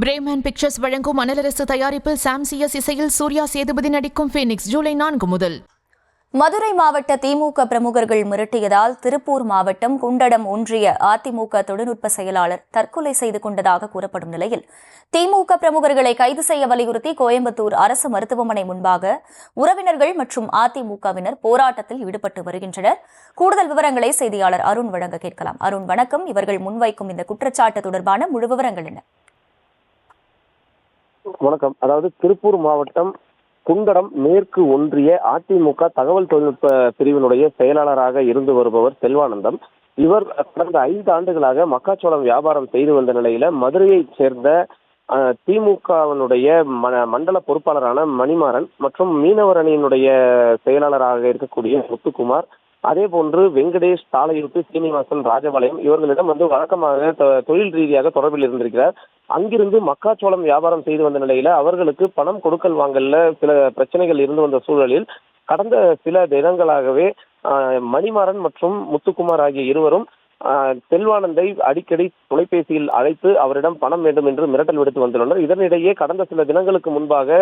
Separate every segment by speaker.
Speaker 1: Bremen pictures வழங்கும் அனலரசு தயாரிப்பில் சாம்சியஸ் இசையில் சூர்யா சேதுபதி நடிக்கும் ஃபீனிக்ஸ் ஜூலை 4 முதல்.
Speaker 2: மதுரை மாவட்ட திமுக பிரமுகர்கள் மிரட்டியதால் திருப்பூர் மாவட்டம் குண்டடம் ஒன்றிய அதிமுக தொழில்நுட்ப செயலாளர் தற்கொலை செய்து கொண்டதாக கூறப்படும் நிலையில் திமுக பிரமுகர்களை கைது செய்ய வலியுறுத்தி கோயம்புத்தூர் அரசு மருத்துவமனை முன்பாக உறவினர்கள் மற்றும் அதிமுகவினர் போராட்டத்தில் ஈடுபட்டு வருகின்றனர். கூடுதல் விவரங்களை செய்தியாளர் அருண் வழங்க கேட்கலாம். அருண், வணக்கம். இவர்கள் முன்வைக்கும் இந்த குற்றச்சாட்டு தொடர்பான முழு விவரங்கள் என்ன?
Speaker 3: வணக்கம். அதாவது திருப்பூர் மாவட்டம் குண்டடம் மேற்கு ஒன்றிய அதிமுக தகவல் தொழில்நுட்ப பிரிவினுடைய செயலாளராக இருந்து வருபவர் செல்வானந்தம். இவர் கடந்த 5 ஆண்டுகளாக மக்காச்சோளம் வியாபாரம் செய்து வந்த நிலையில மதுரையைச் சேர்ந்த திமுகவினுடைய மண்டல பொறுப்பாளரான மணிமாறன் மற்றும் மீனவர் அணியினுடைய செயலாளராக இருக்கக்கூடிய முத்துக்குமார், அதே போன்று வெங்கடேஷ், தாளையூட்டு, சீனிவாசன், ராஜபாளையம் இவர்களிடம் வழக்கமாக தொழில் ரீதியாக தொடர்பில் இருந்திருக்கிறார். அங்கிருந்து மக்காச்சோளம் வியாபாரம் செய்து வந்த நிலையில அவர்களுக்கு பணம் கொடுக்கல் வாங்கல்ல சில பிரச்சனைகள் இருந்து வந்த சூழலில் கடந்த சில தினங்களாகவே மணிமாறன் மற்றும் முத்துக்குமார் ஆகிய இருவரும் செல்வானந்தை அடிக்கடி தொலைபேசியில் அழைத்து அவரிடம் பணம் வேண்டும் என்று மிரட்டல் விடுத்து வந்துள்ளனர். இதனிடையே கடந்த சில தினங்களுக்கு முன்பாக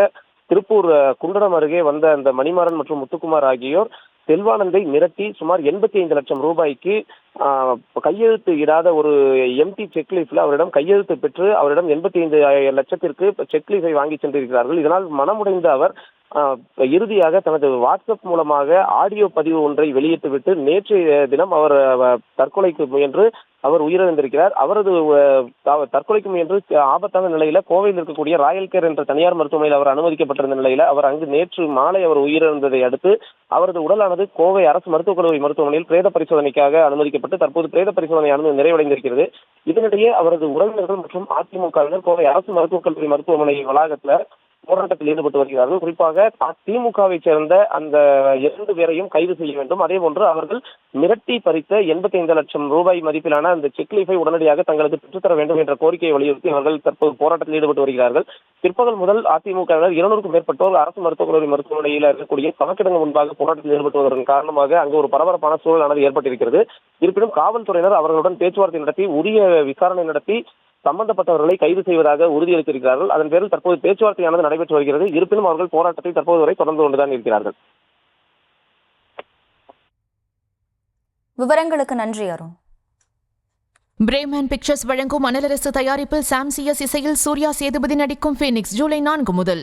Speaker 3: திருப்பூர் குண்டடம் அருகே வந்த அந்த மணிமாறன் மற்றும் முத்துக்குமார் ஆகியோர் செல்வானந்தை மிரட்டி சுமார் 85 லட்சம் ரூபாய்க்கு கையெழுத்து இடாத ஒரு எம்டி செக்லீஃப்ல அவரிடம் கையெழுத்து பெற்று அவரிடம் 85 லட்சத்திற்கு செக்லீஃபை வாங்கி சென்றிருக்கிறார்கள். இதனால் மனமுடைந்த அவர் இறுதியாக தனது வாட்ஸ்அப் மூலமாக ஆடியோ பதிவு ஒன்றை வெளியிட்டுவிட்டு நேற்றைய தினம் அவர் தற்கொலைக்கு முயன்று அவர் உயிரிழந்திருக்கிறார். அவரது தற்கொலைக்கு முயன்று ஆபத்தான நிலையில கோவையில் இருக்கக்கூடிய ராயல் கேர் என்ற தனியார் மருத்துவமனையில் அவர் அனுமதிக்கப்பட்டிருந்த நிலையில அவர் அங்கு நேற்று மாலை அவர் உயிரிழந்ததை அடுத்து அவரது உடலானது கோவை அரசு மருத்துவக் கல்லூரி மருத்துவமனையில் பிரேத பரிசோதனைக்காக அனுமதிக்கப்பட்டு தற்போது பிரேத பரிசோதனை நிறைவடைந்திருக்கிறது. இதனிடையே அவரது உறவினர்கள் மற்றும் அதிமுகவினர் கோவை அரசு மருத்துவக் கல்லூரி மருத்துவமனை வளாகத்தில் போராட்டத்தில் ஈடுபட்டு வருகிறார்கள். குறிப்பாக திமுகவை சேர்ந்த அந்த 2 பேரையும் கைது செய்ய வேண்டும். அதே போன்று அவர்கள் மிரட்டி பறித்த 85 லட்சம் ரூபாய் மதிப்பிலான அந்த செக்லீஃபை உடனடியாக தங்களுக்கு பெற்றுத்தர வேண்டும் என்ற கோரிக்கையை வலியுறுத்தி அவர்கள் தற்போது போராட்டத்தில் ஈடுபட்டு வருகிறார்கள். பிற்பகல் முதல் அதிமுகவினர் 200க்கும் மேற்பட்டோர் அரசு மருத்துவக் கல்லூரி மருத்துவமனையில் இருக்கக்கூடிய கணக்கிடங்கள் முன்பாக போராட்டத்தில் ஈடுபட்டு வருவதன் காரணமாக அங்கு ஒரு பரபரப்பான சூழலானது ஏற்பட்டிருக்கிறது. இருப்பினும் காவல்துறையினர் அவர்களுடன் பேச்சுவார்த்தை நடத்தி உரிய விசாரணை நடத்தி சம்பந்தப்பட்டவர்களை கைது செய்வதாக உறுதியளித்திருக்கிறார்கள். அதன் பேரில் தற்போது பேச்சுவார்த்தையானது நடைபெற்று வருகிறது. இருப்பினும் அவர்கள் போராட்டத்தை தற்போது வரை தொடர்ந்து கொண்டுதான் இருக்கிறார்கள்.
Speaker 2: விவரங்களுக்கு நன்றி அருண்.
Speaker 1: பிரேமன் பிக்சர்ஸ் வழங்கும் அனலரசு தயாரிப்பில் சாம்சியஸ் இசையில் சூர்யா சேதுபதி நடிக்கும் ஃபீனிக்ஸ் ஜூலை 4 முதல்.